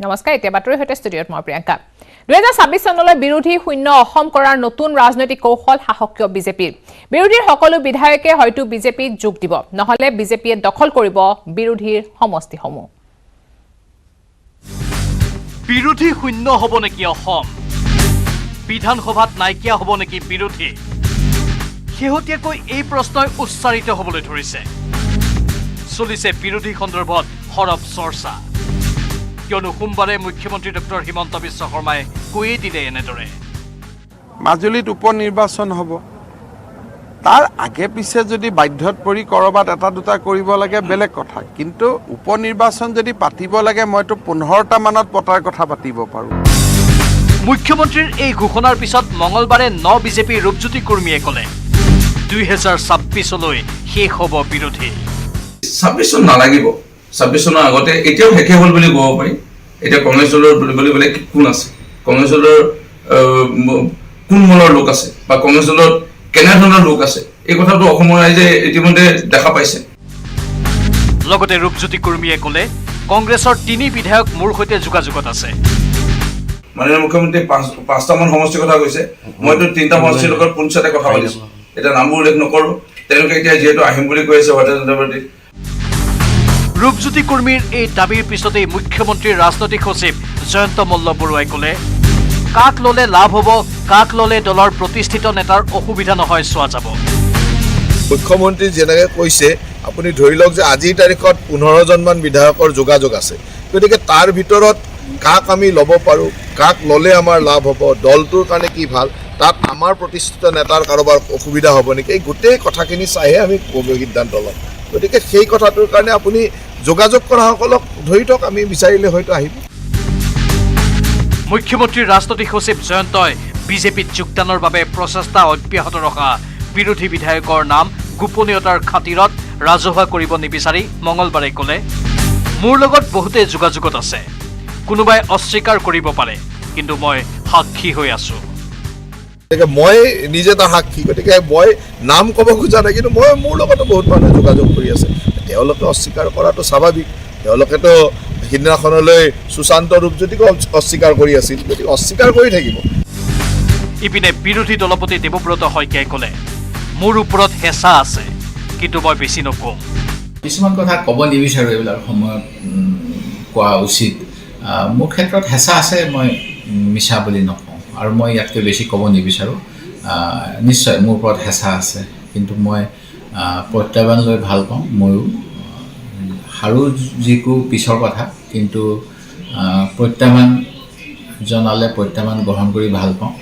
নমস্কাৰ এতিয়া বাতৰি হৈতে ষ্টুডিঅ'ত মই প্ৰিয়ংকা 2026 চনলৈ বিৰোধী শূন্য অসম কৰাৰ নতুন ৰাজনৈতিক কৌশল সাহসীয় বিজেপিৰ বিৰোধীৰ সকলো বিধায়কে হয়তো বিজেপিত যোগ দিব নহলে বিজেপিয়ে দখল কৰিব বিৰোধীৰ সমষ্টিসমূহ বিৰোধী শূন্য হ'ব নেকি অসম বিধানসভাত নাইকিয়া হ'ব নেকি বিৰোধী শেহতীয়াকৈ এই প্ৰশ্নই উচ্চাৰিত হ'বলৈ ধৰিছে চলিছে বিৰোধী সন্দৰ্ভত হৰপ চৰ্চা কিয়নো সোমবাৰে মুখ্যমন্ত্ৰী ডক্টৰ হিমন্ত বিশ্ব শৰ্মাই কৈয়ে দিলে এনেদৰে মাজুলীত উপনিৰ্বাচন হ'ব তাৰ আগে পিছে যদি বাধ্যত পৰি কৰবাত এটা দুটা কৰিব লাগে বেলেগ কথা কিন্তু উপনিৰ্বাচন যদি পাতিব লাগে মইতো 15টা মানত পতাৰ কথা পাতিব পাৰো মুখ্যমন্ত্ৰীৰ এই ঘোষণাৰ পিছত মঙলবাৰে বিজেপি ৰূপজ্যোতি কুৰ্মীয়ে ক'লে 2026 লৈ শেষ হ'ব বিৰোধী 26 নালাগিব 26 চনৰ আগতে এতিয়াও শেষ হ'ল বুলি ক'ব পাৰি এতিয়া কংগ্ৰেছ দলৰ বুলিবলৈ কোন আছে কংগ্ৰেছ দলৰ কোন মনৰ লোক আছে বা কংগ্ৰেছ দলৰ কেনেধৰণৰ লোক আছে এই কথাটো অসমৰ ৰাইজে ইতিমধ্যে দেখা পাইছে লগতে ৰূপজ্যোতি কুৰ্মীয়ে ক'লে কংগ্ৰেছৰ 3 বিধায়ক মোৰ সৈতে যোগাযোগত আছে মাননীয় মুখ্যমন্ত্ৰী 5টামান সমষ্টিৰ কথা কৈছে মইতো 3টা সমষ্টিৰ লগত পুনচাতে কথা পাতিছো এটা নামবোৰ উল্লেখ নকৰো তেওঁলোকে এতিয়া যিহেতু আহিম বুলি কৈ আছে ভাৰতীয় জনতা পাৰ্টি ৰূপজ্যোতি কুৰ্মীৰ এই দাবীৰ পিছতেই মুখ্যমন্ত্ৰীৰ ৰাজনৈতিক সচিব জয়ন্ত মল্ল বৰুৱাই ক'লে কাক ললে লাভ হ'ব কাক ললে দলৰ প্ৰতিষ্ঠিত নেতাৰ অসুবিধা নহয় চোৱা যাব মুখ্যমন্ত্ৰী যেনেকৈ কৈছে আপুনি ধৰি লওক যে আজিৰ তাৰিখত 15 জনমান বিধায়কৰ যোগাযোগ আছে গতিকে তাৰ ভিতৰত কাক আমি ল'ব পাৰো কাক ললে আমাৰ লাভ হ'ব দলটোৰ কাৰণে কি ভাল তাত আমাৰ প্ৰতিষ্ঠিত নেতাৰ কাৰোবাৰ অসুবিধা হ'ব নেকি এই গোটেই কথাখিনি চাইহে আমি সিদ্ধান্ত ল'ম গতিকে সেই কথাটোৰ কাৰণে আপুনি যোগাযোগ কৰাসকলক ধৰি থওক আমি বিচাৰিলে হয়তো আহিব মুখ্যমন্ত্ৰীৰ ৰাজনৈতিক সচিব জয়ন্তই বিজেপিত যোগদানৰ বাবে প্ৰচেষ্টা অব্যাহত ৰখা বিৰোধী বিধায়কৰ নাম গোপনীয়তাৰ খাতিৰত ৰাজহুৱা কৰিব নিবিচাৰি মঙলবাৰে ক'লে মোৰ লগত বহুতে যোগাযোগত আছে কোনোবাই অস্বীকাৰ কৰিব পাৰে কিন্তু মই সাক্ষী হৈ আছো মই নিজে এটা সাক্ষী গতিকে মই নাম ক'ব খোজা নাই কিন্তু মই মোৰ লগতো বহুত মানুহে যোগাযোগ কৰি আছে তেওঁলোকে অস্বীকাৰ কৰাটো স্বাভাৱিক তেওঁলোকেতো সিদিনাখনলৈ সুশান্ত ৰূপজ্যোতিকো অস্বীকাৰ কৰি আছিল গতিকে অস্বীকাৰ কৰি থাকিব ইপিনে বিৰোধী দলপতি দেৱব্ৰত শইকীয়াই ক'লে মোৰ ওপৰত হেঁচা আছে কিন্তু মই বেছি নকওঁ কিছুমান কথা ক'ব নিবিচাৰোঁ এইবিলাক সময়ত কোৱা উচিত মোৰ ক্ষেত্ৰত হেঁচা আছে মই মিছা বুলি নকওঁ আৰু মই ইয়াতকৈ বেছি ক'ব নিবিচাৰোঁ নিশ্চয় মোৰ ওপৰত হেঁচা আছে কিন্তু মই প্ৰত্যাহ্বান লৈ ভাল পাওঁ ময়ো হাৰো যিকো পিছৰ কথা কিন্তু প্ৰত্যাহ্বান জনালে প্ৰত্যাহ্বান গ্ৰহণ কৰি ভাল পাওঁ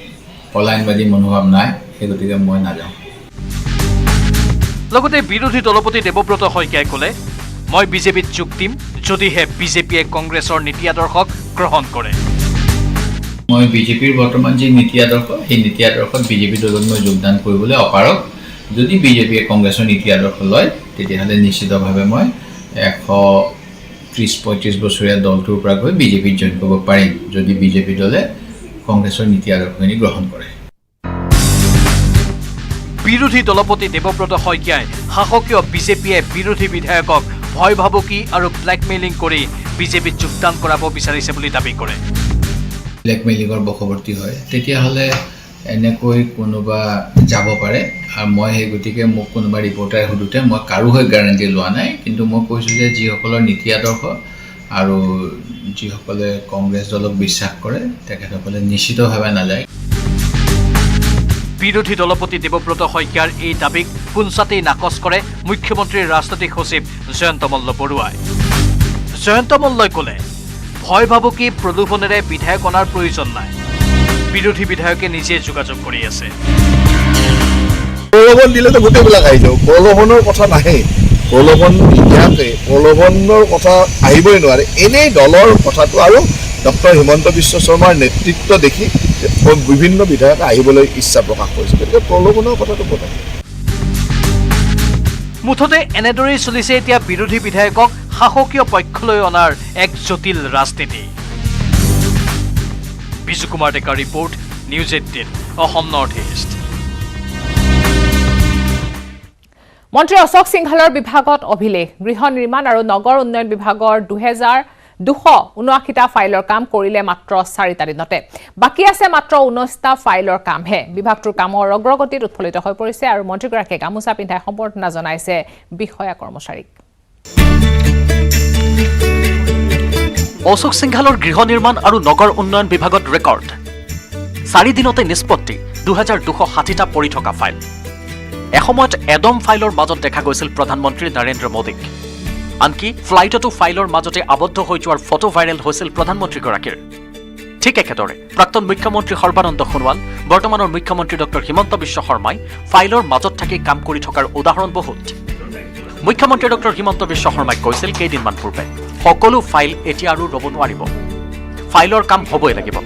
পলায়নবাদী মনোভাৱ নাই সেই গতিকে মই নাযাওঁ লগতে বিৰোধী দলপতি দেৱব্ৰত শইকীয়াই ক'লে মই বিজেপিত যোগ দিম যদিহে বিজেপিয়ে কংগ্ৰেছৰ নীতি আদৰ্শক গ্ৰহণ কৰে মই বিজেপিৰ বৰ্তমান যি নীতি আদৰ্শ সেই নীতি আদৰ্শত বিজেপি দলত মই যোগদান কৰিবলৈ অপাৰগ যদি বিজেপিয়ে কংগ্ৰেছৰ নীতি আদৰ্শ লয় তেতিয়াহ'লে নিশ্চিতভাৱে মই 130-35 বছৰীয়া দলটোৰ পৰা গৈ বিজেপিত জইন কৰিব পাৰিম যদি বিজেপি দলে কংগ্ৰেছৰ নীতি আদৰ্শখিনি গ্ৰহণ কৰে বিৰোধী দলপতি দেৱব্ৰত শইকীয়াই শাসকীয় বিজেপিয়ে বিৰোধী বিধায়কক ভয় ভাবুকি আৰু ব্লেকমেইলিং কৰি বিজেপিত যোগদান কৰাব বিচাৰিছে বুলি দাবী কৰে ব্লেকমেইলিঙৰ বশৱৰ্তী হয় তেতিয়াহ'লে এনেকৈ কোনোবা যাব পাৰে আৰু মই সেই গতিকে মোক কোনোবা ৰিপৰ্টাৰে সোধোতে মই কাৰো হৈ গেৰাণ্টি লোৱা নাই কিন্তু মই কৈছোঁ যে যিসকলৰ নীতি আদৰ্শ আৰু যিসকলে কংগ্ৰেছ দলক বিশ্বাস কৰে তেখেতসকলে নিশ্চিতভাৱে নাযায় বিৰোধী দলপতি দেৱব্ৰত শইকীয়াৰ এই দাবীক পুনচাতেই নাকচ কৰে মুখ্যমন্ত্ৰীৰ ৰাজনৈতিক সচিব জয়ন্ত মল্ল বৰুৱাই জয়ন্ত মল্লই ক'লে ভয় ভাবুকি প্ৰলোভনেৰে বিধায়ক অনাৰ প্ৰয়োজন নাই বিৰোধী বিধায়কে নিজে যোগাযোগ কৰি আছে প্ৰলোভন দিলেতো গোটেইবিলাক আহি যাব প্ৰলোভনৰ কথা নাহে প্ৰলোভন ইয়াতে প্ৰলোভনৰ কথা আহিবই নোৱাৰে এনেই দলৰ কথাটো আৰু ডক্টৰ হিমন্ত বিশ্ব শৰ্মাৰ নেতৃত্ব দেখি বিভিন্ন বিধায়ক আহিবলৈ ইচ্ছা প্ৰকাশ কৰিছে গতিকে প্ৰলোভনৰ কথাটো ক'ত মুঠতে এনেদৰেই চলিছে এতিয়া বিৰোধী বিধায়কক শাসকীয় পক্ষলৈ অনাৰ এক জটিল ৰাজনীতি বিজু কুমাৰ ডেকাৰ report News 18 Assam North east মন্ত্ৰী অশোক সিংহালৰ বিভাগত অভিলেখ গৃহ নিৰ্মাণ আৰু নগৰ উন্নয়ন বিভাগৰ 279টা ফাইলৰ কাম কৰিলে মাত্ৰ 4টা দিনতে বাকী আছে মাত্ৰ 19টা ফাইলৰ কামহে বিভাগটোৰ কামৰ অগ্ৰগতিত উৎফুল্লিত হৈ পৰিছে আৰু মন্ত্ৰীগৰাকীয়ে গামোচা পিন্ধাই সম্বৰ্ধনা জনাইছে বিষয়া কৰ্মচাৰীক অশোক সিংঘালৰ গৃহ নিৰ্মাণ আৰু নগৰ উন্নয়ন বিভাগত ৰেকৰ্ড 4 দিনতে নিষ্পত্তি 2260টা পৰি থকা ফাইল এসময়ত এডম ফাইলৰ মাজত দেখা গৈছিল প্ৰধানমন্ত্ৰী নৰেন্দ্ৰ মোদীক আনকি ফ্লাইটতো ফাইলৰ মাজতে আবদ্ধ হৈ যোৱাৰ ফটো ভাইৰেল হৈছিল প্ৰধানমন্ত্ৰীগৰাকীৰ ঠিক একেদৰে প্ৰাক্তন মুখ্যমন্ত্ৰী সৰ্বানন্দ সোণোৱাল বৰ্তমানৰ মুখ্যমন্ত্ৰী ডক্টৰ হিমন্ত বিশ্ব শৰ্মাই ফাইলৰ মাজত থাকি কাম কৰি থকাৰ উদাহৰণ বহুত মুখ্যমন্ত্ৰী ডক্টৰ হিমন্ত বিশ্ব শৰ্মাই কৈছিল কেইদিনমান পূৰ্বে সকলো ফাইল এতিয়া আৰু ৰ'ব নোৱাৰিব ফাইলৰ কাম হ'বই লাগিব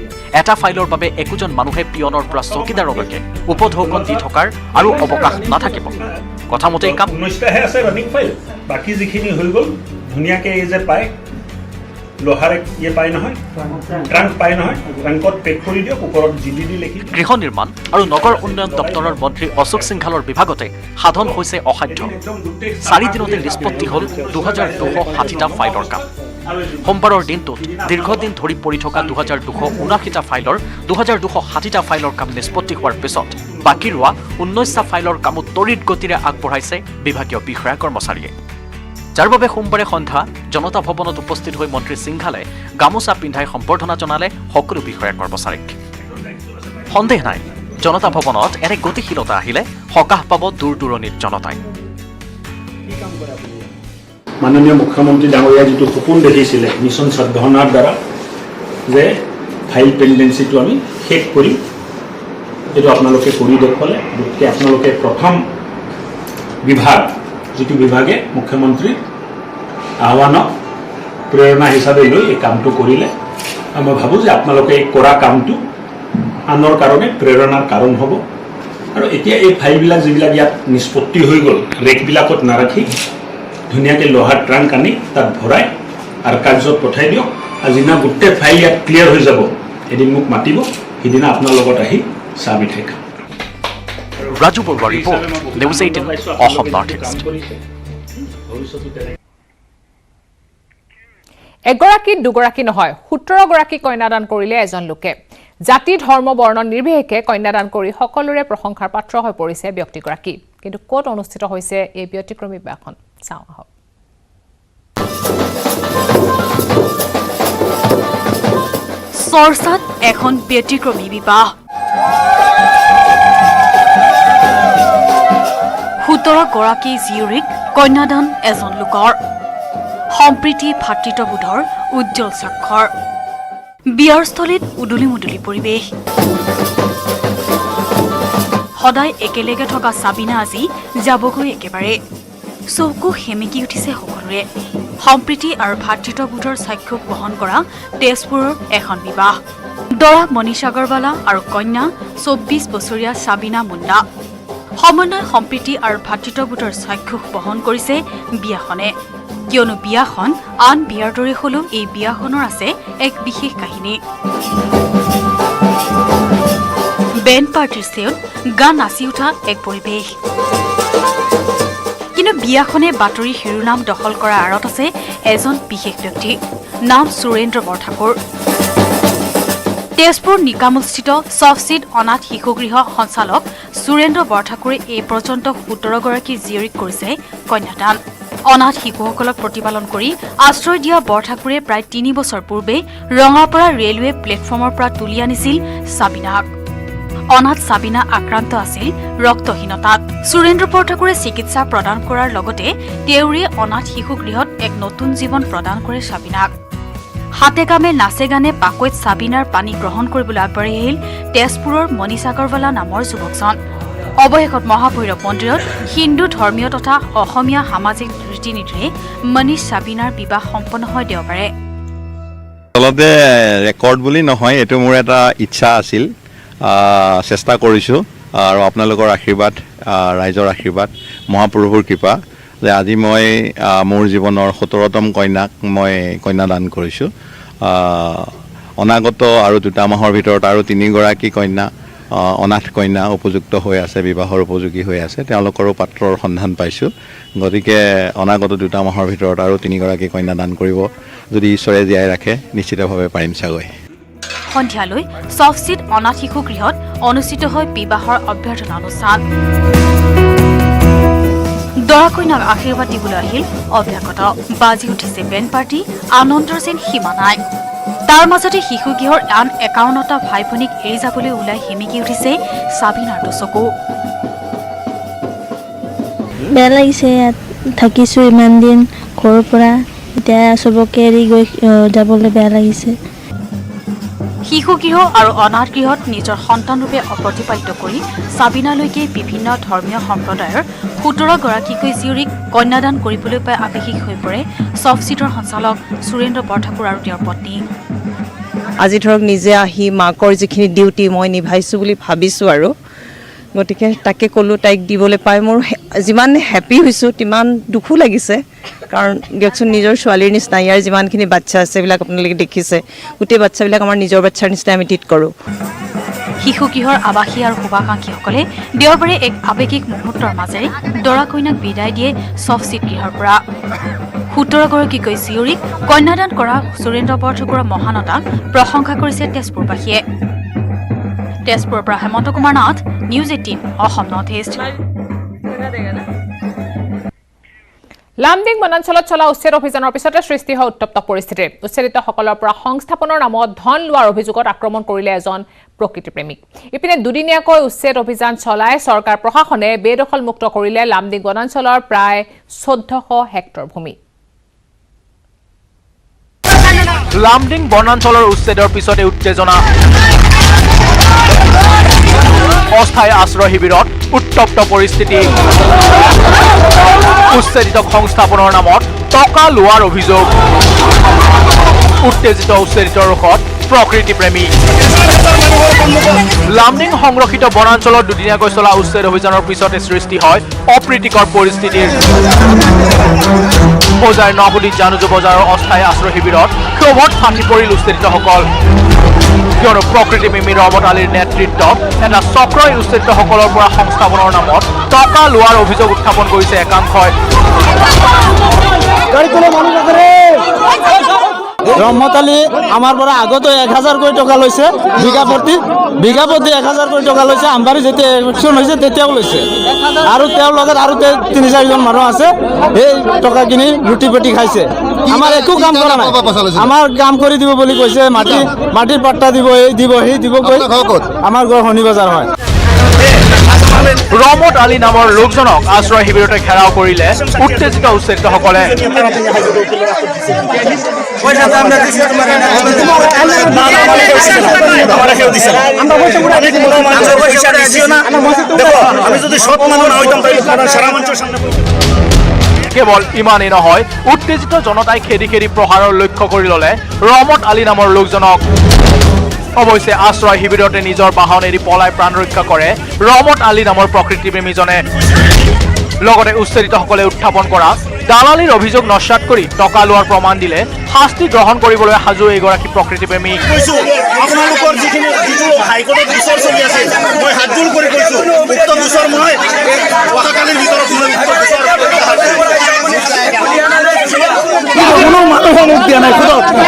এটা ফাইলৰ বাবে একোজন মানুহে পিয়নৰ পৰা চকীদাৰলৈকে উপঢৌকন দি থকাৰ আৰু অৱকাশ নাথাকিব কথামতেই কাম 19টাহে আছে ৰানিং ফাইল বাকি যিখিনি হৈ গ'ল ধুনীয়াকে এই যে পায় লোহাৰে ইয়ে পায় নহয় ট্ৰাংক পায় নহয় ট্ৰাংকত পেক কৰি দিয়ক ওপৰত জিডিডি লিখি গৃহ নিৰ্মাণ আৰু নগৰ উন্নয়ন দপ্তৰৰ মন্ত্ৰী অশোক সিংঘালৰ বিভাগতে সাধন হৈছে অসাধ্য 4 দিনতে নিষ্পত্তি হ'ল 2260টা ফাইলৰ কাম সোমবাৰৰ দিনটোত দীৰ্ঘদিন ধৰি পৰি থকা 2279টা ফাইলৰ 2260টা ফাইলৰ কাম নিষ্পত্তি হোৱাৰ পিছত বাকী ৰোৱা 19টা ফাইলৰ কামো তড়িৎ গতিৰে আগবঢ়াইছে বিভাগীয় বিষয়া কৰ্মচাৰীয়ে যাৰ বাবে সোমবাৰে সন্ধ্যা জনতা ভৱনত উপস্থিত হৈ মন্ত্ৰী সিংঘালে গামোচা পিন্ধাই সম্বৰ্ধনা জনালে সকলো বিষয়া কৰ্মচাৰীক সন্দেহ নাই জনতা ভৱনত এনে গতিশীলতা আহিলে সকাহ পাব দূৰ দূৰণিত জনতাই মাননীয় মুখ্যমন্ত্ৰী ডাঙৰীয়া যিটো সপোন দেখিছিলে মিছন সাধনাৰ দ্বাৰা যে ফাইল পেন্ডেন্সিটো আমি শেষ কৰিম এইটো আপোনালোকে কৰি দেখুৱালে গতিকে আপোনালোকে প্ৰথম বিভাগ যিটো বিভাগে মুখ্যমন্ত্ৰীৰ আহ্বানক প্ৰেৰণা হিচাপে লৈ এই কামটো কৰিলে আৰু মই ভাবোঁ যে আপোনালোকে এই কৰা কামটো আনৰ কাৰণে প্ৰেৰণাৰ কাৰণ হ'ব আৰু এতিয়া এই ফাইলবিলাক যিবিলাক ইয়াত নিষ্পত্তি হৈ গ'ল ৰেকবিলাকত নাৰাখি ধুনীয়াকৈ লোহাৰ ট্ৰাংক আনি তাত ভৰাই আৰু কাৰ্যত পঠাই দিয়ক আৰু যিদিনা গোটেই ফাইল ইয়াত ক্লিয়াৰ হৈ যাব এদিন মোক মাতিব সেইদিনা আপোনাৰ লগত আহি চাহ মিঠাই খাম Raju Barua report News 18 Assam North East এগৰাকী দুগৰাকী নহয় 17 গৰাকী কন্যাদান কৰিলে এজন লোকে জাতি ধৰ্ম বৰ্ণ নিৰ্বিশেষে কন্যাদান কৰি সকলোৰে প্ৰশংসাৰ পাত্ৰ হৈ পৰিছে ব্যক্তিগৰাকী কিন্তু ক'ত অনুষ্ঠিত হৈছে এই ব্যতিক্ৰমী বিবাহখন চাওঁ আহক চৰ্চাত এখন ব্যতিক্ৰমী বিবাহ 17 গৰাকী জীয়ৰীক কন্যাদান এজন লোকৰ সম্প্ৰীতি ভাতৃত্ববোধৰ উজ্জ্বল স্বাক্ষৰ বিয়াৰ স্থলীত উদুলি মুদুলি পৰিৱেশ সদায় একেলগে থকা সাবিনা আজি যাবগৈ একেবাৰে চকু সেমেকি উঠিছে সকলোৰে সম্প্ৰীতি আৰু ভাতৃত্ববোধৰ সাক্ষ্য বহন কৰা তেজপুৰৰ এখন বিবাহ দৰা মনীষা আগৰৱালা আৰু কন্যা 24 বছৰীয়া সাবিনা মুণ্ডা সমন্বয় সম্প্ৰীতি আৰু ভাতৃত্ববোধৰ সাক্ষ্য বহন কৰিছে বিয়াখনে কিয়নো বিয়াখন আন বিয়াৰ দৰে হলেও এই বিয়াখনৰ আছে এক বিশেষ কাহিনী বেণ্ড পাৰ্টিৰ চেয়ত গান নাচি উঠা এক পৰিৱেশ কিন্তু বিয়াখনে বাতৰি শিৰোনাম দখল কৰাৰ আঁৰত আছে এজন বিশেষ ব্যক্তি নাম সুৰেন্দ্ৰ বৰঠাকুৰ তেজপুৰ নিকামুলস্থিত চফচিট অনাথ শিশুগৃহ সঞ্চালক সুৰেন্দ্ৰ বৰঠাকুৰে এই পৰ্যন্ত 17 গৰাকী জীয়ৰীক কৰিছে কন্যাদান অনাথ শিশুসকলক প্ৰতিপালন কৰি আশ্ৰয় দিয়া বৰঠাকুৰে প্ৰায় 3 বছৰ পূৰ্বে ৰঙাপাৰা ৰেলৱে প্লেটফৰ্মৰ পৰা তুলি আনিছিল সাবিনাক অনাথ সাবিনা আক্ৰান্ত আছিল ৰক্তহীনতাত সুৰেন্দ্ৰ বৰঠাকুৰে চিকিৎসা প্ৰদান কৰাৰ লগতে তেওঁৰে অনাথ শিশুগৃহত এক নতুন জীৱন প্ৰদান কৰে সাবিনাক হাতে কামে নাচে গানে পাকৈত সাবিনাৰ পানী গ্ৰহণ কৰিবলৈ আগবাঢ়ি আহিল তেজপুৰৰ মনীষা আগৰৱালা নামৰ যুৱকজন অৱশেষত মহাভৈৰৱ মন্দিৰত হিন্দু ধৰ্মীয় তথা অসমীয়া সামাজিক ৰীতি নীতিৰে মনীষ সাবিনাৰ বিবাহ সম্পন্ন হয় দেওবাৰে আচলতে ৰেকৰ্ড বুলি নহয় এইটো মোৰ এটা ইচ্ছা আছিল চেষ্টা কৰিছোঁ আৰু আপোনালোকৰ আশীৰ্বাদ ৰাইজৰ আশীৰ্বাদ মহাপ্ৰভুৰ কৃপা যে আজি মই মোৰ জীৱনৰ 17তম কন্যাক মই কন্যাদান কৰিছোঁ অনাগত আৰু 2 মাহৰ ভিতৰত আৰু 3 গৰাকী কন্যা অনাথ কন্যা উপযুক্ত হৈ আছে, বিবাহৰ উপযোগী হৈ আছে, তেওঁলোকৰো পাত্ৰৰ সন্ধান পাইছোঁ। গতিকে অনাগত 2 মাহৰ ভিতৰত আৰু 3গৰাকী কন্যা দান কৰিব যদি ঈশ্বৰে জীয়াই ৰাখে, নিশ্চিতভাৱে পাৰিম চাগৈ। সন্ধিয়ালৈ চফচিট অনাথ শিশু গৃহত অনুষ্ঠিত হয় বিবাহৰ অভ্যৰ্থনা অনুষ্ঠান। দৰা কইনাক আশীৰ্বাদ দিবলৈ আহিল অভ্যাগত। বাজি উঠিছে বেণ্ড পাৰ্টি, আনন্দৰ যেন সীমা নাই। তাৰ মাজতে শিশুগৃহৰ আন 51টা ভাই ভনীক এৰি যাবলৈ ওলাই সেমেকি উঠিছে চাবিনাৰ চকু। বেয়া লাগিছে, ইয়াত থাকিছোঁ ইমান দিন ঘৰৰ পৰা, এতিয়া চবকে এৰি গৈ যাবলৈ বেয়া লাগিছে। শিশুগৃহ আৰু অনাথ গৃহত নিজৰ সন্তানৰূপে অপ্ৰতিপালিত কৰি চাবিনালৈকে বিভিন্ন ধৰ্মীয় সম্প্ৰদায়ৰ 17গৰাকীকৈ জীয়ৰীক কন্যাদান কৰিবলৈ পাই আৱেগিক হৈ পৰে চফচিটৰ সঞ্চালক সুৰেন্দ্ৰ বৰঠাকুৰ আৰু তেওঁৰ পত্নী। আজি ধৰক নিজে আহি মাকৰ যিখিনি ডিউটি মই নিভাইছোঁ বুলি ভাবিছোঁ আৰু গতিকে তাকে ক'লোঁ, তাইক দিবলৈ পাই মোৰ যিমান হেপী হৈছোঁ তিমান দুখো লাগিছে। কাৰণ দিয়কচোন, নিজৰ ছোৱালীৰ নিচিনা ইয়াৰ যিমানখিনি বাচ্ছা আছে এইবিলাক আপোনালোকে দেখিছে, গোটেই বাচ্ছাবিলাক আমাৰ নিজৰ বাচ্ছাৰ নিচিনা আমি ট্ৰিট কৰোঁ। শিশুগৃহৰ আৱাসী আৰু শুভাকাংক্ষীসকলে দেওবাৰে এক আৱেগিক মুহূৰ্তৰ মাজেৰে দৰা কইনাক বিদায় দিয়ে চফচিট গৃহৰ পৰা। 17গৰাকীকৈ জীয়ৰীক কন্যাদান কৰা সুৰেন্দ্ৰ বৰঠাকুৰৰ মহানতাক প্ৰশংসা কৰিছে তেজপুৰবাসীয়ে। তেজপুৰৰ পৰা Hemanta Kumar Nath, News 18 Assam North East. Lumding বনাঞ্চলত চলা উচ্ছেদ অভিযানৰ পিছতে সৃষ্টি হয় উত্তপ্ত পৰিস্থিতিৰ। উচ্ছেদিতসকলৰ পৰা সংস্থাপনৰ নামত ধন লোৱাৰ অভিযোগত আক্ৰমণ কৰিলে এজন প্ৰকৃতিপ্ৰেমীক। ইপিনে দুদিনীয়াকৈ উচ্ছেদ অভিযান চলাই চৰকাৰ প্ৰশাসনে বেদখলমুক্ত কৰিলে লামডিং বনাঞ্চলৰ প্ৰায় 1400 হেক্টৰ ভূমি। লামডিং বনাঞ্চলৰ উচ্ছেদৰ পিছতে উত্তেজনা। অস্থায়ী আশ্ৰয় শিবিৰত উত্তপ্ত পৰিস্থিতি। উচ্ছেদিতক সংস্থাপনৰ নামত টকা লোৱাৰ অভিযোগ। উত্তেজিত উচ্ছেদিত ৰোষত প্ৰকৃতিপ্ৰেমী। লামডিং সংৰক্ষিত বনাঞ্চলত দুদিনীয়াকৈ চলা উচ্ছেদ অভিযানৰ পিছতে সৃষ্টি হয় অপ্ৰীতিকৰ পৰিস্থিতিৰ। হোজাৰ নবুদ্বীপ জানুজু বজাৰৰ অস্থায়ী আশ্ৰয় শিবিৰত ক্ষোভত ফাঁচি পৰিল উচ্ছেদিতসকল। কিয়নো প্ৰকৃতিপ্ৰেমী ৰহমত আলীৰ নেতৃত্বত এটা চক্ৰই উচ্ছেদিতসকলৰ পৰা সংস্থাপনৰ নামত টকা লোৱাৰ অভিযোগ উত্থাপন কৰিছে একাংশই। ৰহমত আলী আমাৰ পৰা আগতে 1000 কোটি টকা লৈছে, বিঘা প্ৰতি 1000 কোটি টকা লৈছে। আমবাৰী যেতিয়া ইলেকশ্যন হৈছে তেতিয়াও লৈছে, আৰু তেওঁৰ লগত আৰু 3-4জন মানুহ আছে, এই টকা কিনি ৰুটি পেটি খাইছে। আমাৰ একো কাম কৰা নাই, আমাৰ কাম কৰি দিব বুলি কৈছে, মাটিৰ পাট্টা দিব, এই দিব সেই দিব কৈ। আমাৰ ঘৰ শনি বজাৰ হয়। ৰহমত আলী নামৰ লোকজনক আশ্ৰয় শিবিৰতে ঘেৰাও কৰিলে উত্তেজিত উচ্ছেদিতসকলে। কেৱল ইমানেই নহয়, উত্তেজিত জনতাই খেদি খেদি প্ৰহাৰৰ লক্ষ্য কৰি ল'লে ৰহমত আলী নামৰ লোকজনক। অৱশ্যে আশ্ৰয় শিবিৰতে নিজৰ বাহন এৰি পলাই প্ৰাণ ৰক্ষা কৰে ৰহমত আলী নামৰ প্ৰকৃতিপ্ৰেমীজনে। লগতে উচ্ছেদিতসকলে উত্থাপন কৰা দালালিৰ অভিযোগ নস্যাৎ কৰি টকা লোৱাৰ প্ৰমাণ দিলে শাস্তি গ্ৰহণ কৰিবলৈ সাজু এইগৰাকী প্ৰকৃতিপ্ৰেমী। আপোনালোকৰ যিটো হাইকোৰ্টত গোচৰ চলি আছে, মই হাত জোৰ কৰি কৈছো, উক্ত গোচৰ মই অহাকালিৰ ভিতৰত কোনো মানুহৰ মুখ দিয়া নাই।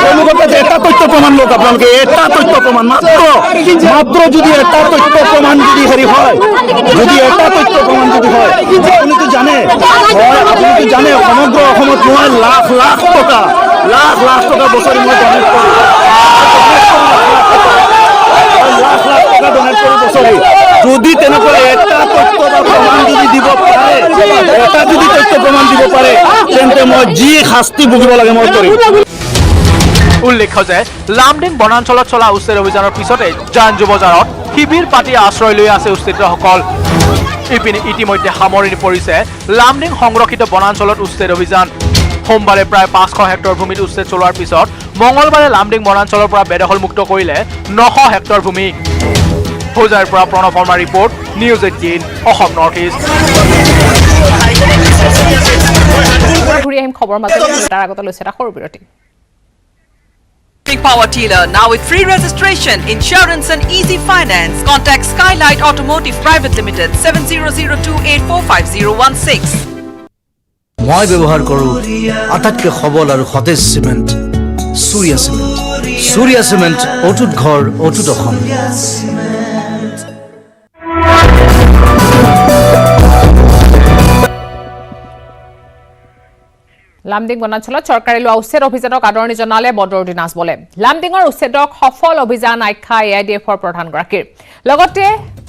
তেওঁলোকৰ এটা তথ্য প্ৰমাণ লওক আপোনালোকে, এটা তথ্য প্ৰমাণ মাত্ৰ যদি এটা তথ্য প্ৰমাণ যদি হেৰি হয়, যদি এটা তথ্য প্ৰমাণ যদি হয়, আপুনিতো জানে সমগ্ৰ অসমত মই লাখ লাখ টকা বছৰি মই ডনেট কৰোঁ, লাখ টকা ডনেট কৰোঁ বছৰি। যদি তেনেকৈ এটা তথ্য বা প্ৰমাণ যদি দিব পাৰে, এটা যদি তথ্য প্ৰমাণ দিব পাৰে, তেন্তে মই যি শাস্তি ভুগিব লাগে মই কৰিম। উল্লেখ্য যে লামডিং বনাঞ্চলত চলা উচ্ছেদ অভিযানৰ পিছতে জাঞ্জু বজাৰত শিবিৰ পাতি আশ্ৰয় লৈ আছে উচ্ছেদিতসকল। ইপিনে ইতিমধ্যে সামৰণি পৰিছে লামডিং সংৰক্ষিত বনাঞ্চলত উচ্ছেদ অভিযান। সোমবাৰে প্ৰায় 500 হেক্টৰ ভূমিত উচ্ছেদ চলোৱাৰ পিছত মঙলবাৰে লামডিং বনাঞ্চলৰ পৰা বেদখলমুক্ত কৰিলে 900 হেক্টৰ ভূমি। হোজাইৰ পৰা Pranab Sharma report, News 18 Assam North East. ঘূৰি আহিম খবৰ মাজত, তাৰ আগতে লৈছে এটা সৰু বিৰতি। self-charging power tiller now with free registration, insurance and easy finance. Contact Skylight Automotive Private Limited 7002845016. মই ব্যৱহাৰ কৰোঁ আটাইতকৈ সবল আৰু সতেজ চিমেণ্ট সূৰ্য চিমেণ্ট। সূৰ্য চিমেণ্ট অটুট ঘৰ অটুট অসম। লামডিং বনাঞ্চলত চৰকাৰে লোৱা উচ্ছেদ অভিযানক আদৰণি জনালে বদৰুদ্দিন আজমলে। লামডিঙৰ উচ্ছেদক সফল অভিযান আখ্যা AIDFৰ প্ৰধানগৰাকীৰ লগতে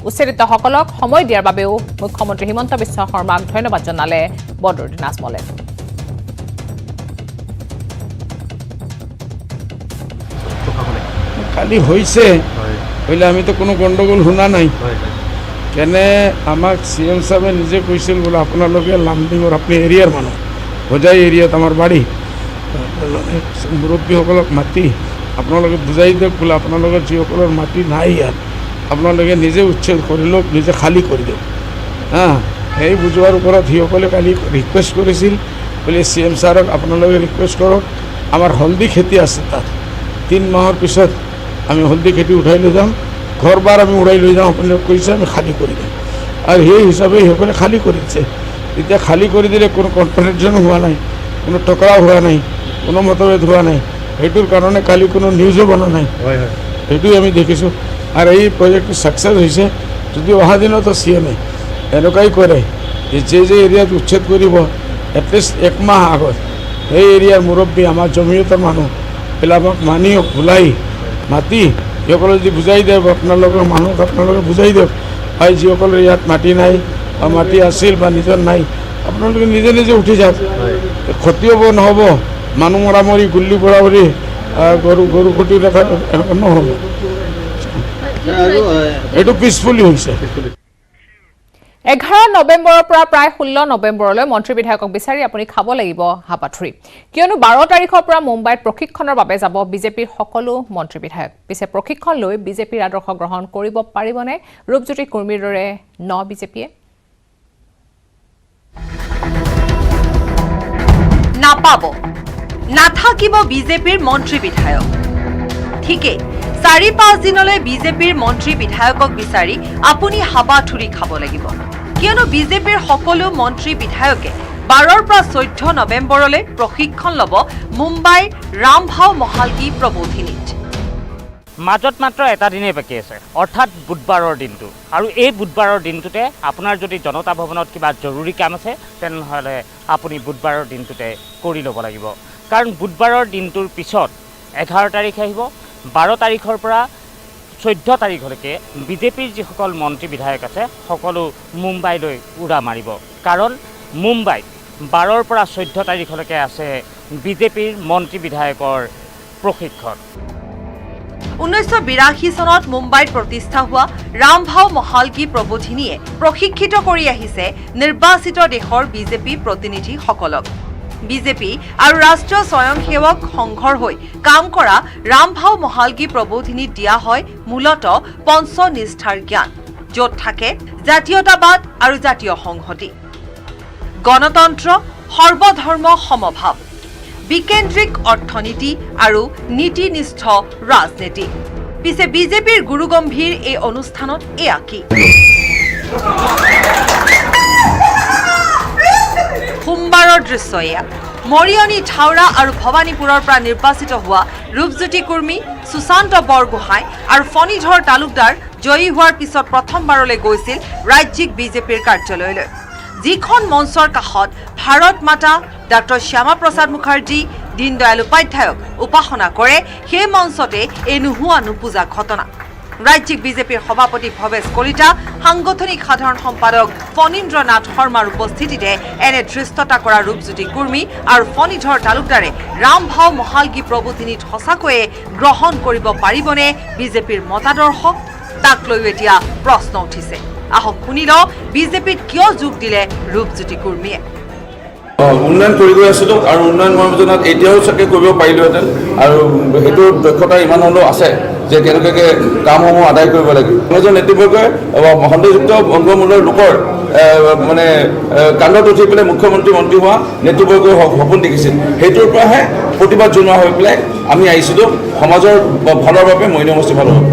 উচ্ছেদিতসকলক সময় দিয়াৰ বাবেও মুখ্যমন্ত্ৰী হিমন্ত বিশ্ব শৰ্মাক ধন্যবাদ জনালে বদৰুদ্দিন আজমলে। খালি হৈছে হইলে আমিতো কোনো গণ্ডগোল শুনা নাই কেনে আমাক CM সাহেবে নিজে কৈছিল বোলে আপোনালোকে লামডিঙৰ আপনি এৰিয়াৰ মানুহ হোজাই এৰিয়াত আমাৰ বাড়ি মুৰব্বীসকলক মাতি আপোনালোকে বুজাই দিয়ক বোলে আপোনালোকৰ যিসকলৰ মাটি নাই ইয়াত আপোনালোকে নিজে উচ্ছেদ কৰি লওক নিজে খালী কৰি দিয়ক সেই বুজোৱাৰ ওপৰত সিসকলে কালি ৰিকুৱেষ্ট কৰিছিল বোলে CM ছাৰক আপোনালোকে ৰিকুৱেষ্ট কৰক আমাৰ হলদি খেতি আছে তাত 3 মাহৰ পিছত আমি হলদি খেতি উঠাই লৈ যাম ঘৰ বাৰ আমি উৰাই লৈ যাম আপোনালোকে কৈছে আমি খালী কৰি দিম আৰু সেই হিচাপে সিসকলে খালী কৰি দিছে এতিয়া খালী কৰি দিলে কোনো কনফাৰেঞ্চন হোৱা নাই কোনো টকৰা হোৱা নাই কোনো মতভেদ হোৱা নাই সেইটোৰ কাৰণে কালি কোনো নিউজো বনা নাই সেইটোৱে আমি দেখিছোঁ আৰু এই প্ৰজেক্টটো ছাকচেছ হৈছে যদি অহা দিনতো CM এনেকুৱাই কৰে যে এৰিয়াত উচ্ছেদ কৰিব এটলিষ্ট 1 মাহ আগত সেই এৰিয়াৰ মুৰব্বী আমাৰ জমিয়তৰ মানুহ এইবিলাকক মানি ভুলাই মাতি যিসকলে যদি বুজাই দিয়ক আপোনালোকৰ মানুহক আপোনালোকে বুজাই দিয়ক ভাই যিসকলৰ ইয়াত মাটি নাই বা মাটি আছিল বা নিজৰ নাই আপোনালোকে নিজে নিজে উঠি যাওক ক্ষতি হ'ব নহ'ব মানুহ মৰামৰি গুল্লি বৰাবৰি গৰু খুটি ৰখা নহ'ব এইটো পিছফুলি হৈছে। 11 নৱেম্বৰৰ পৰা প্ৰায় 16 নৱেম্বৰলৈ মন্ত্ৰী বিধায়কক বিচাৰি আপুনি খাব লাগিব হাপাথুৰি কিয়নো 12 তাৰিখৰ পৰা মুম্বাইত প্ৰশিক্ষণৰ বাবে যাব বিজেপিৰ সকলো মন্ত্ৰী বিধায়ক পিছে প্ৰশিক্ষণ লৈ বিজেপিৰ আদৰ্শ গ্ৰহণ কৰিব পাৰিবনে ৰূপজ্যোতি কুৰ্মীৰ দৰে বিজেপিয়ে নাপাব নাথাকিব বিজেপিৰ মন্ত্ৰী বিধায়ক ঠিকেই 4-5 দিনলৈ বিজেপিৰ মন্ত্ৰী বিধায়কক বিচাৰি আপুনি হাবাথুৰি খাব লাগিব কিয়নো বিজেপিৰ সকলো মন্ত্ৰী বিধায়কে 12ৰ পৰা 14 নৱেম্বৰলৈ প্ৰশিক্ষণ ল'ব মুম্বাইৰ ৰামভাও মহালগী প্ৰবোধিনীত মাজত মাত্ৰ এটা দিনেই বাকী আছে অৰ্থাৎ বুধবাৰৰ দিনটো আৰু এই বুধবাৰৰ দিনটোতে আপোনাৰ যদি জনতা ভৱনত কিবা জৰুৰী কাম আছে তেনেহ'লে আপুনি বুধবাৰৰ দিনটোতে কৰি ল'ব লাগিব কাৰণ বুধবাৰৰ দিনটোৰ পিছত 11 তাৰিখ আহিব 12 তাৰিখৰ পৰা 14 তাৰিখলৈকে বিজেপিৰ যিসকল মন্ত্ৰী বিধায়ক আছে সকলো মুম্বাইলৈ উৰা মাৰিব কাৰণ মুম্বাইত 12ৰ পৰা 14 তাৰিখলৈকে আছে বিজেপিৰ মন্ত্ৰী বিধায়কৰ প্ৰশিক্ষণ 1982 চনত মুম্বাইত প্ৰতিষ্ঠা হোৱা ৰামভাও মহালগী প্ৰবোধিনীয়ে প্ৰশিক্ষিত কৰি আহিছে নিৰ্বাচিত দেশৰ বিজেপি প্ৰতিনিধিসকলক বিজেপি আৰু ৰাষ্ট্ৰীয় স্বয়ংসেৱক সংঘৰ হৈ কাম কৰা ৰামভাও মহালগী প্ৰবোধিনীত দিয়া হয় মূলতঃ পঞ্চনিষ্ঠাৰ জ্ঞান য'ত থাকে জাতীয়তাবাদ আৰু জাতীয় সংহতি গণতন্ত্ৰ সৰ্বধৰ্ম সমভাৱ বিকেন্দ্ৰিক অৰ্থনীতি আৰু নীতিনিষ্ঠ ৰাজনীতি পিছে বিজেপিৰ গুৰুগম্ভীৰ এই অনুষ্ঠানত এয়া কি সোমবাৰৰ দৃশ্য এয়া মৰিয়নি থাউৰা আৰু ভৱানীপুৰৰ পৰা নিৰ্বাচিত হোৱা ৰূপজ্যোতি কুৰ্মী সুশান্ত বৰগোহাঁই আৰু ফণীধৰ তালুকদাৰ জয়ী হোৱাৰ পিছত প্ৰথমবাৰলৈ গৈছিল ৰাজ্যিক বিজেপিৰ কাৰ্যালয়লৈ যিখন মঞ্চৰ কাষত ভাৰত মাতা ডক্টৰ শ্যামা প্ৰসাদ মুখাৰ্জী দীনদয়াল উপাধ্যায়ক উপাসনা কৰে সেই মঞ্চতে এই নোহোৱা নোপোজা ঘটনা ৰাজ্যিক বিজেপিৰ সভাপতি ভৱেশ কলিতা সাংগঠনিক সাধাৰণ সম্পাদক ফণীন্দ্ৰ নাথ শৰ্মাৰ উপস্থিতিতে এনে ধৃষ্টতা কৰা ৰূপজ্যোতি কুৰ্মী আৰু ফণীধৰ তালুকদাৰে ৰামভাও মহালগী প্ৰবোধিনীত সঁচাকৈয়ে গ্ৰহণ কৰিব পাৰিবনে বিজেপিৰ মতাদৰ্শ তাক লৈ এতিয়া প্ৰশ্ন উঠিছে আহক শুনি লওঁ বিজেপিত কিয় যোগ দিলে ৰূপজ্যোতি কুৰ্মীয়ে উন্নয়ন কৰি গৈ আছিলোঁ আৰু উন্নয়ন মৰ্মজনাত এতিয়াও চাগে কৰিব পাৰিলোহেঁতেন আৰু সেইটো দক্ষতা ইমান হ'লেও আছে যে কেনেকৈ কামসমূহ আদায় কৰিব লাগে এজন নেতৃবৰ্গই সন্দেহযুক্ত অংগমূলৰ লোকৰ মানে কাণ্ডত উঠি পেলাই মুখ্যমন্ত্ৰী মন্ত্ৰী হোৱা নেতৃবৰ্গই সপোন দেখিছিল সেইটোৰ পৰাহে প্ৰতিবাদ জনোৱা হৈ পেলাই আমি আহিছিলোঁ সমাজৰ ভালৰ বাবে মৰিয়নি সমষ্টি ভাল হ'ব।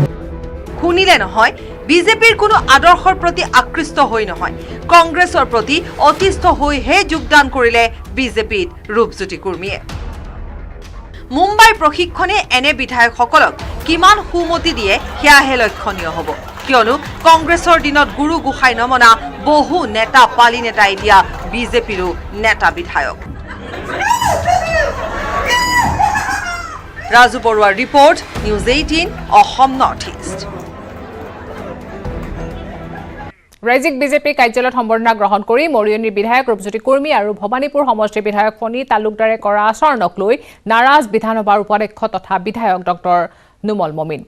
শুনিলে নহয়, বিজেপিৰ কোনো আদৰ্শৰ প্ৰতি আকৃষ্ট হৈ নহয়, কংগ্ৰেছৰ প্ৰতি অতিষ্ঠ হৈহে যোগদান কৰিলে বিজেপিত ৰূপজ্যোতি কুৰ্মীয়ে। মুম্বাইৰ প্ৰশিক্ষণে এনে বিধায়কসকলক কিমান সুমতি দিয়ে সেয়াহে লক্ষণীয় হ'ব, কিয়নো কংগ্ৰেছৰ দিনত গুৰু গোসাঁই নমনা বহু নেতা পালি নেতা এতিয়া বিজেপিৰো নেতা বিধায়ক। ৰাজু বৰুৱাৰ report, News 18 Assam North east. ৰাজ্যিক বিজেপি কাৰ্যালয়ত সম্বৰ্ধনা গ্ৰহণ কৰি মৰিয়নিৰ বিধায়ক ৰূপজ্যোতি কুৰ্মী আৰু ভৱানীপুৰ সমষ্টিৰ বিধায়ক ফণী তালুকদাৰে কৰা আচৰণক লৈ নাৰাজ বিধানসভাৰ উপাধ্যক্ষ তথা বিধায়ক ডক্টৰ নুমল মমিন।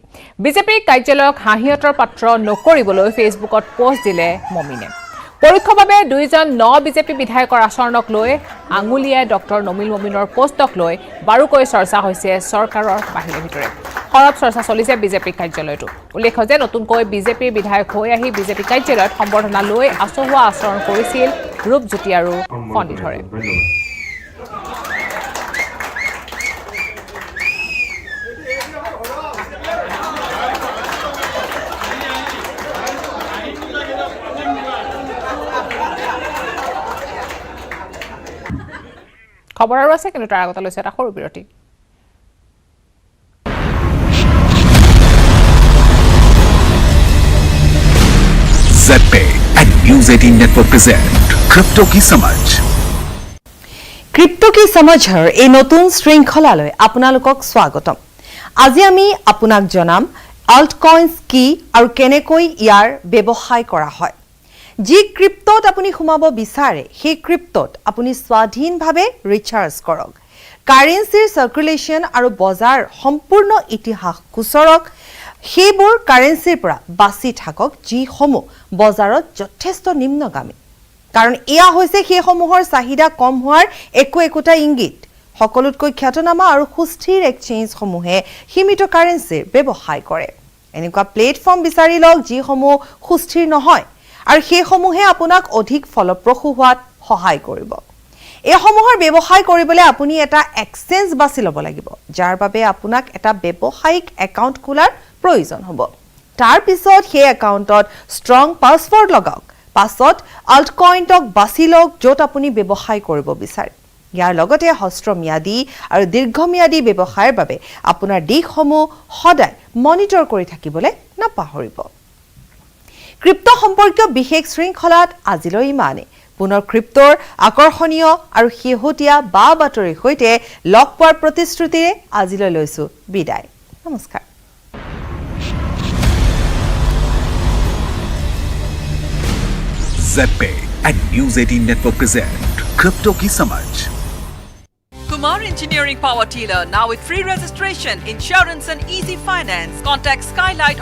বিজেপিৰ কাৰ্যালয়ক হাঁহিয়তৰ পাত্ৰ নকৰিবলৈ ফেচবুকত পোষ্ট দিলে মমিনে। পৰোক্ষভাৱে দুইজন বিজেপি বিধায়কৰ আচৰণক লৈ আঙুলিয়াই ডক্টৰ নুমল মমিনৰ পোষ্টক লৈ বাৰুকৈ চৰ্চা হৈছে চৰকাৰৰ বাহিৰে ভিতৰে। সৰব চৰ্চা চলিছে বিজেপি কাৰ্যালয়তো। উল্লেখ্য যে নতুনকৈ বিজেপিৰ বিধায়ক হৈ আহি বিজেপি কাৰ্যালয়ত সম্বৰ্ধনা লৈ আচহুৱা আচৰণ কৰিছিল ৰূপজ্যোতি আৰু ফণীধৰে। খবৰ আৰু আছে, কিন্তু তাৰ আগতে লৈছে এটা সৰু বিৰতি। ZPay and News 18 Network present Crypto Ki Samajh. Crypto কি সমাজৰ এই নতুন শৃংখলালৈ আপোনালোকক স্বাগতম। আজি আমি আপোনাক জনাম অল্ট কইন্স কি আৰু কেনেকৈ ইয়াৰ ব্যৱসায় কৰা হয়। যি ক্ৰিপ্টোত আপুনি সোমাব বিচাৰে সেই ক্ৰিপ্টোত আপুনি স্বাধীনভাৱে ৰিচাৰ্জ কৰক। কাৰেন্সিৰ সাৰ্কুলেশন আৰু বজাৰ সম্পূৰ্ণ ইতিহাস খুচৰক। সেইবোৰ কাৰেন্সিৰ পৰা বাছি থাকক যিসমূহ বজাৰত যথেষ্ট নিম্নগামী, কাৰণ এয়া হৈছে সেইসমূহৰ চাহিদা কম হোৱাৰ একোটা ইংগিত। সকলোতকৈ খ্যাতনামা আৰু সুস্থিৰ এক্সচেঞ্জসমূহে সীমিত কাৰেন্সিৰ ব্যৱসায় কৰে। এনেকুৱা প্লেটফৰ্ম বিচাৰি লওক যিসমূহ সুস্থিৰ নহয় আৰু সেইসমূহে আপোনাক অধিক ফলপ্ৰসূ হোৱাত সহায় কৰিব। এইসমূহৰ ব্যৱসায় কৰিবলৈ আপুনি এটা এক্সচেঞ্জ বাছি ল'ব লাগিব, যাৰ বাবে আপোনাক এটা ব্যৱসায়িক একাউণ্ট খোলাৰ প্ৰয়োজন হ'ব। তাৰ পিছত সেই একাউণ্টত ষ্ট্ৰং পাছৱৰ্ড লগাওক। পাছত অল্ট কইনক বাছি লওক য'ত আপুনি ব্যৱসায় কৰিব বিচাৰে। ইয়াৰ লগতে হ্ৰস্বম্যাদী আৰু দীৰ্ঘম্যাদী ব্যৱসায়ৰ বাবে আপোনাৰ দিশসমূহ সদায় মনিটৰ কৰি থাকিবলৈ নাপাহৰিব। ক্ৰিপ্টো সম্পৰ্কীয় বিশেষ শৃংখলাত আজিলৈ ইমানেই। পুনৰ ক্ৰিপ্টোৰ আকৰ্ষণীয় আৰু শেহতীয়া বা বাতৰিৰ সৈতে লগ পোৱাৰ প্ৰতিশ্ৰুতিৰে আজিলৈ লৈছো বিদায়। নমস্কাৰ। ZPay and News 18 Network present Crypto Ki Samajh. Kumar Engineering Power Dealer, now with free registration, insurance and easy finance. Contact Skylight